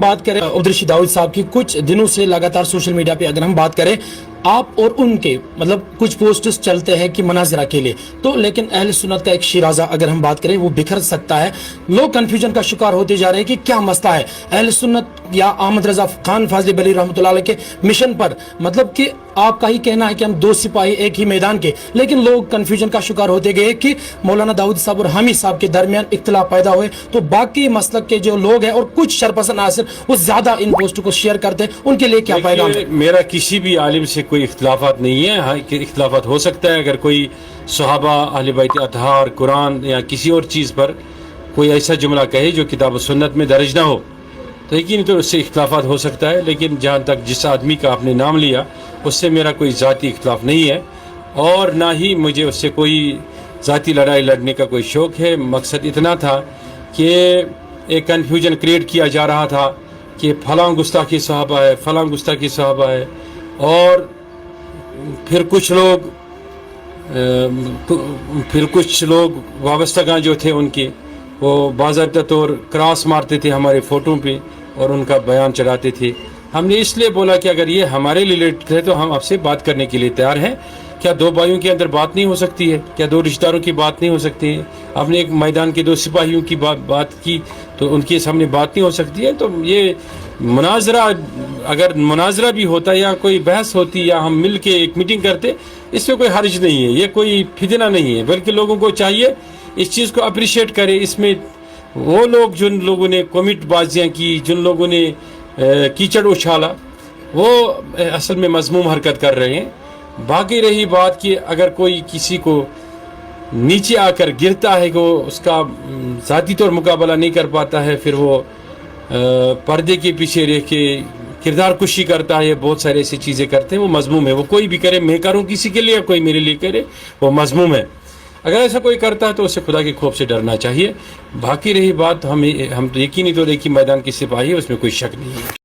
बात करें अब्दुल दाऊद साहब की, कुछ दिनों से लगातार सोशल मीडिया पे अगर हम बात करें आप और उनके मतलब कुछ पोस्ट्स चलते हैं कि मनाजरा के लिए, तो लेकिन अहले सुन्नत का एक शिराजा अगर हम बात करें वो बिखर सकता है। लोग कंफ्यूजन का शिकार होते जा रहे हैं कि क्या मसला है अहले सुन्नत या अहमद रजा खान फाजली बरी रहमतुल्लाह अलैह के मिशन पर, मतलब कि आपका ही कहना है कि हम दो सिपाही एक ही मैदान के, लेकिन लोग कंफ्यूजन का शिकार होते गए कि मौलाना दाऊद साहब और हामिद साहब के दरमियान इख्तिलाफ पैदा हुए, तो बाकी मसलक के जो लोग हैं और कुछ शरपसंद नासिर वो ज्यादा इन पोस्टों को शेयर करते हैं, उनके लिए क्या पैगाम है? मेरा किसी भी आलिम से कोई इख्तिलाफात नहीं है। हाँ, इख्तिलाफात हो सकता है अगर कोई सहाबा अहले बैत अतहार कुरान या किसी और चीज़ पर कोई ऐसा जुमला कहे जो किताब सुन्नत में दर्ज ना हो, तो यकीन तो उससे इख्तिलाफात हो सकता है। लेकिन जहाँ तक जिस आदमी का आपने नाम लिया उससे मेरा कोई ज़ाती इख्तिलाफ नहीं है और ना ही मुझे उससे कोई ज़ाती लड़ाई लड़ने का कोई शौक़ है। मकसद इतना था कि एक कन्फ्यूजन क्रिएट किया जा रहा था कि फ़लाँ गुस्ताखी सहाबा है, फ़लाँ गुस्ताखी सहाबा है, और फिर कुछ लोग वाबस्तगां जो थे उनके वो बाज़ाब्ता तौर क्रॉस मारते थे हमारे फ़ोटो पे और उनका बयान चढ़ाते थे। हमने इसलिए बोला कि अगर ये हमारे रिलेटेड है तो हम आपसे बात करने के लिए तैयार हैं। क्या दो भाइयों के अंदर बात नहीं हो सकती है? क्या दो रिश्तेदारों की बात नहीं हो सकती है? आपने एक मैदान के दो सिपाहियों की बात की तो उनके सामने बात नहीं हो सकती है? तो ये मुनाजरा, अगर मुनाजरा भी होता या कोई बहस होती या हम मिल के एक मीटिंग करते, इसमें कोई हर्ज नहीं है, ये कोई फितना नहीं है। बल्कि लोगों को चाहिए इस चीज़ को अप्रिशिएट करें। इसमें वो लोग जिन लोगों ने कॉमेंट बाजियाँ की, जिन लोगों ने कीचड़ उछाला, वो असल में मज़मूम हरकत कर रहे हैं। बाकी रही बात कि अगर कोई किसी को नीचे आकर गिरता है कि उसका ज़ाती तौर मुकाबला नहीं कर पाता है, फिर वो पर्दे के पीछे रह के किरदार कुशी करता है, बहुत सारे ऐसी चीज़ें करते हैं, वो मज़मूम है। वो कोई भी करे, मैं करूँ किसी के लिए, कोई मेरे लिए करे, वो मज़मूम है। अगर ऐसा कोई करता है तो उसे खुदा के खौफ से डरना चाहिए। बाकी रही बात हम तो यकीनी तौर एक ही मैदान के सिपाही है, उसमें कोई शक नहीं है।